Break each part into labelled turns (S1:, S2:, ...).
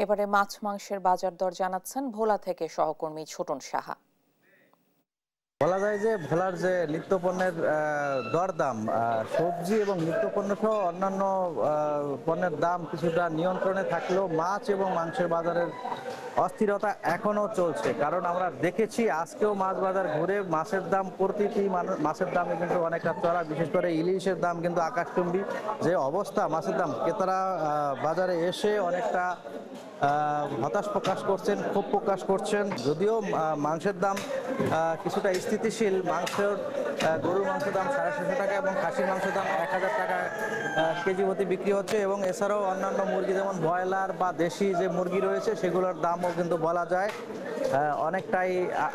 S1: এবারে মাছ মাংসের বাজার দর জানাচ্ছেন ভোলা থেকে সহকর্মী ছোটন সাহা।
S2: বলা যায় যে ভোলার যে নিত্যপণ্যের দরদাম, সবজি এবং নিত্যপণ্য সহ অন্যান্য পণ্যের দাম কিছুটা নিয়ন্ত্রণে থাকলেও মাছ এবং মাংসের বাজারের অস্থিরতা এখনো চলছে। কারণ আমরা দেখেছি আজকেও মাছ বাজার ঘুরে মাছের দাম, প্রতিটি মাছের দামে কিন্তু অনেকটা চড়া। বিশেষ করে ইলিশের দাম কিন্তু আকাশচুম্বী যে অবস্থা। মাছের দাম ক্রেতারা বাজারে এসে অনেকটা হতাশ প্রকাশ করছেন, ক্ষোভ প্রকাশ করছেন। যদিও মাংসের দাম কিছুটা স্থিতিশীল। গরুর মাংসের দাম 650 টাকা এবং খাসির মাংসের দাম 1000 টাকা কেজি প্রতি বিক্রি হচ্ছে। এবং এছাড়াও অন্যান্য মুরগি যেমন ব্রয়লার বা দেশি যে মুরগি রয়েছে সেগুলোর দামও কিন্তু বলা যায় অনেকটাই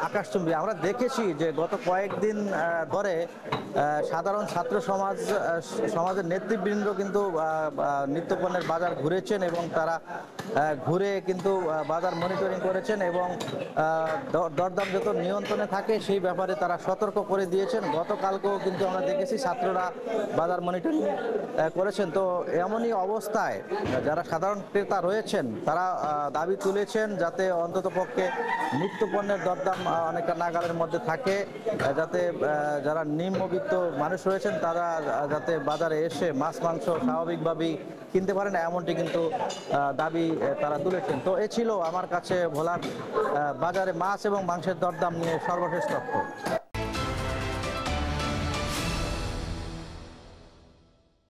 S2: আকাশচুম্বী। আমরা দেখেছি যে গত কয়েকদিন ধরে সাধারণ ছাত্র সমাজের নেতৃবৃন্দ কিন্তু নিত্যপণ্যের বাজার ঘুরেছেন এবং তারা ঘুরে কিন্তু বাজার মনিটরিং করেছেন এবং দরদাম যত নিয়ন্ত্রণে থাকে সেই ব্যাপারে তারা সতর্ক করে দিয়েছেন। গতকালকেও কিন্তু আমরা দেখেছি ছাত্ররা বাজার মনিটরিং করেছেন। তো এমনই অবস্থায় যারা সাধারণ ক্রেতা রয়েছেন তারা দাবি তুলেছেন যাতে অন্ততপক্ষে নিত্যপণ্যের দরদাম অনেকটা নাগালের মধ্যে থাকে, যাতে যারা নিম্নবিত্ত মানুষ রয়েছেন তারা যাতে বাজারে এসে মাছ মাংস স্বাভাবিকভাবেই কিনতে পারেন, এমনটি কিন্তু দাবি তারা তুলেছেন। তো এ ছিল আমার কাছে ভোলার বাজারে মাছ এবং মাংসের দরদাম নিয়ে সর্বশেষ তথ্য।